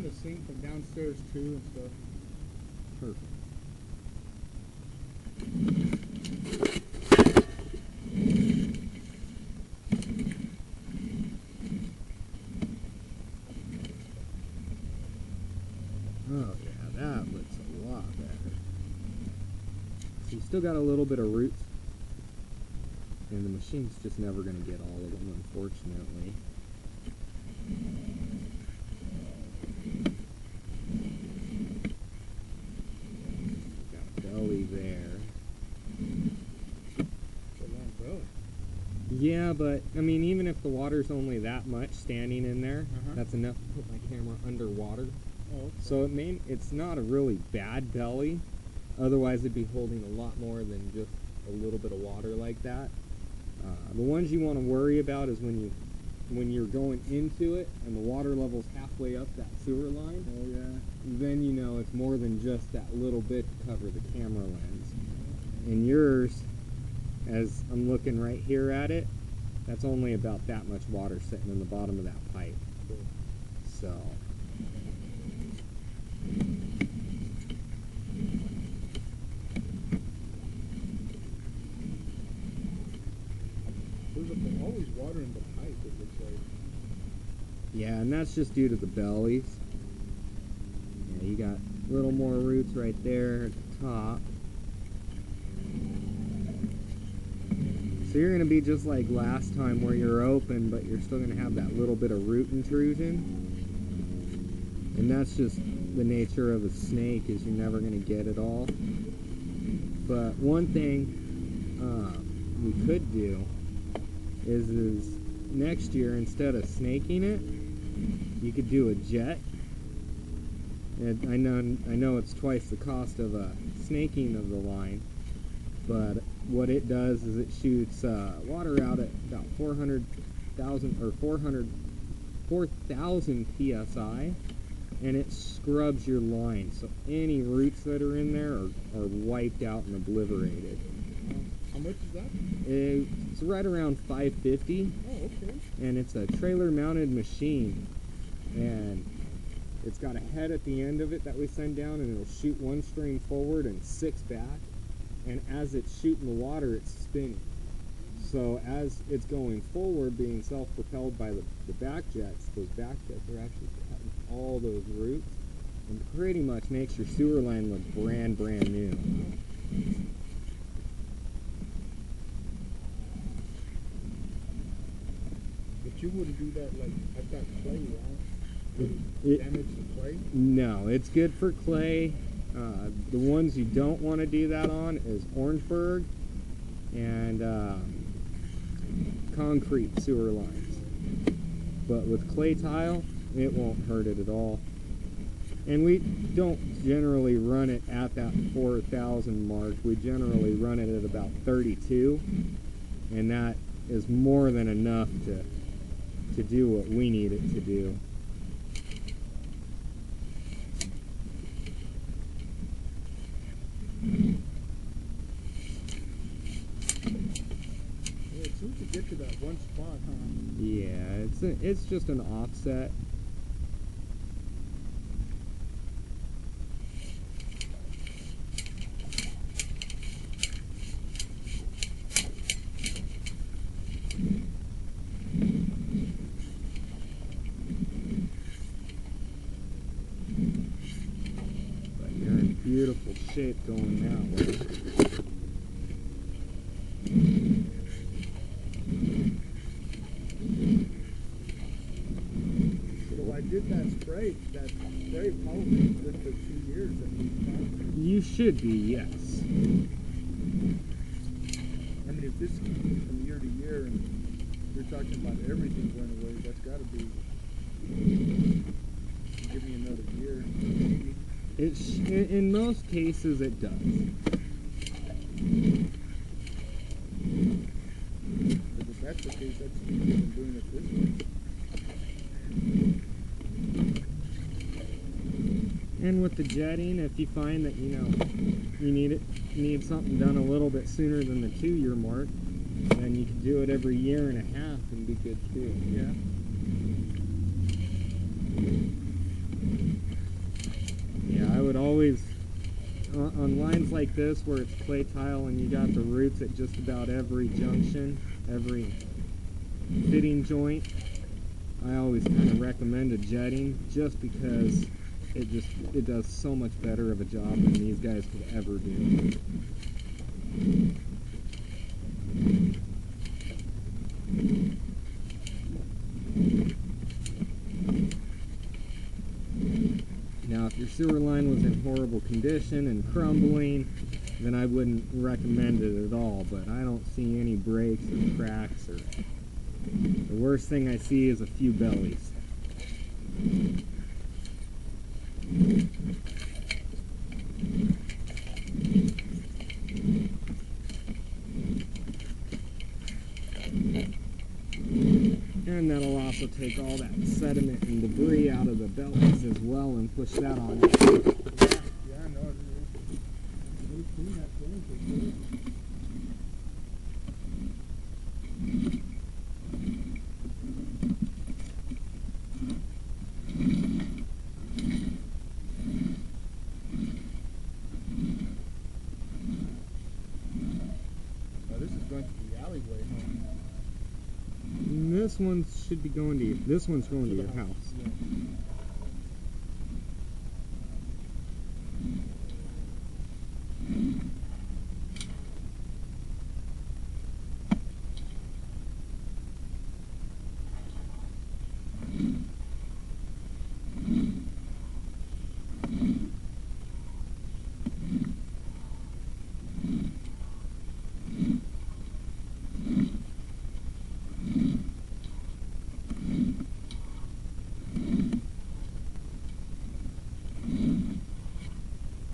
the sink from downstairs too and stuff. Perfect. Oh yeah, that looks a lot better. So you still got a little bit of roots, and the machine's just never going to get all of them, unfortunately. Got a belly there. It's a long belly. Yeah, but I mean, even if the water's only that much standing in there, that's enough to put my camera underwater. Oh, okay. So it's not a really bad belly. Otherwise, it'd be holding a lot more than just a little bit of water like that. The ones you want to worry about is when you're going into it and the water level's halfway up that sewer line. Oh yeah. Then you know it's more than just that little bit to cover the camera lens. And yours, as I'm looking right here at it, that's only about that much water sitting in the bottom of that pipe. Cool. So. There's always water in the pipe, it looks like. Yeah, and that's just due to the bellies. Yeah, you got a little more roots right there at the top. So you're going to be just like last time where you're open, but you're still going to have that little bit of root intrusion. And that's just the nature of a snake, is you're never going to get it all. But one thing we could do is next year, instead of snaking it, you could do a jet. And I know it's twice the cost of a snaking of the line, but what it does is it shoots water out at about 4,000 psi, and it scrubs your line, so any roots that are in there are wiped out and obliterated. How much is that? It's right around $550. Oh, okay. And it's a trailer mounted machine, and it's got a head at the end of it that we send down, and it'll shoot one stream forward and 6 back, and as it's shooting the water, it's spinning. So as it's going forward, being self-propelled by the back jets, those back jets are actually cutting all those roots, and pretty much makes your sewer line look brand new. But you wouldn't do that like at that clay, right? Damage the clay? No, it's good for clay. The ones you don't want to do that on is Orangeburg and concrete sewer lines. But with clay tile, it won't hurt it at all. And we don't generally run it at that 4,000 mark. We generally run it at about 32, and that is more than enough to do what we need it to do. Yeah, it seems to get to that one spot, huh? Yeah, it's just an offset. But you're in beautiful shape going that way. So I did that spray probably good for 2 years at least. You should be, yes. I mean, if this keeps from year to year and you're talking about everything going away, that's got to be, give me another year. In most cases it does. But if that's the case, that's easier than doing it this way. And with the jetting, if you find that you need something done a little bit sooner than the 2-year mark, then you can do it every year and a half and be good too. Yeah. on lines like this where it's clay tile and you got the roots at just about every junction, every fitting joint, I always kind of recommend a jetting just because it does so much better of a job than these guys could ever do. Now, if your sewer line was in horrible condition and crumbling, then I wouldn't recommend it at all, but I don't see any breaks or cracks, or the worst thing I see is a few bellies. And that'll also take all that sediment and debris out of the bellies as well and push that on. Yeah, I know. Really clean that thing for sure. Now this is going to the alleyway, huh? And this one should be going to this one's going to your house. Yeah.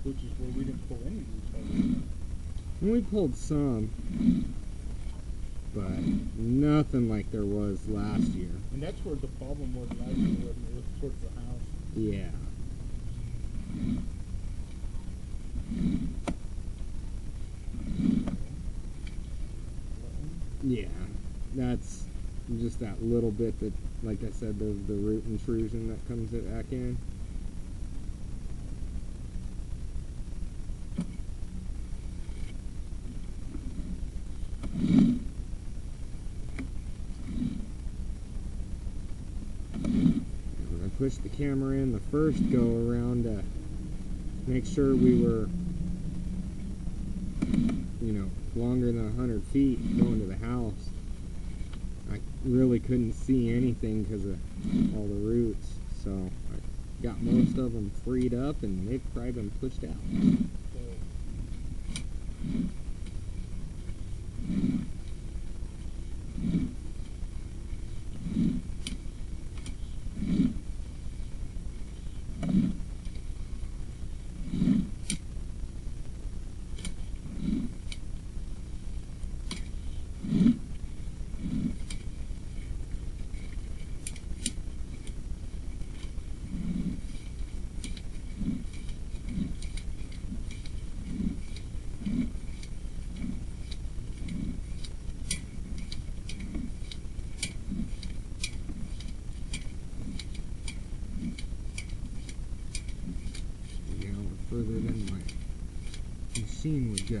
Which is where we didn't pull any roots out. And we pulled some, but nothing like there was last year. And that's where the problem was last year, when it was towards the house. Yeah. Yeah, that's just that little bit that, like I said, the root intrusion that comes back in. I pushed the camera in the first go around to make sure we were, you know, longer than 100 feet going to the house. I really couldn't see anything because of all the roots, so I got most of them freed up and they've probably been pushed out. Further than my machine would go.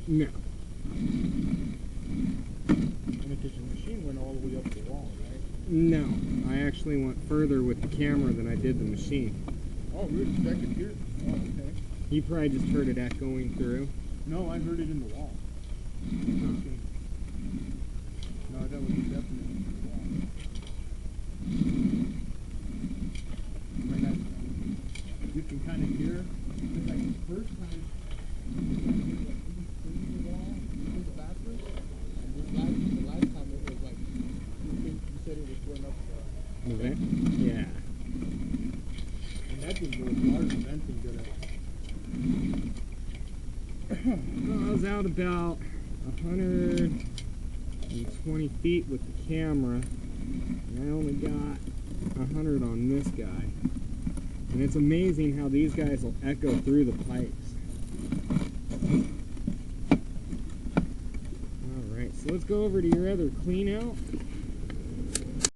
No. Because your machine went all the way up the wall, right? No. I actually went further with the camera than I did the machine. Oh, really? That could hear it? Oh, okay. You probably just heard it echoing through. No, I heard it in the wall. Huh. No, that was definitely in the wall. can kind of hear. It's like the first time, the bathroom, and the last time it was like, you said it was going up the vent? Yeah. and that thing goes large venting good at. Well, I was out about 120 feet with the camera, and I only got 100 on this guy. And it's amazing how these guys will echo through the pipes. Alright, so let's go over to your other clean out.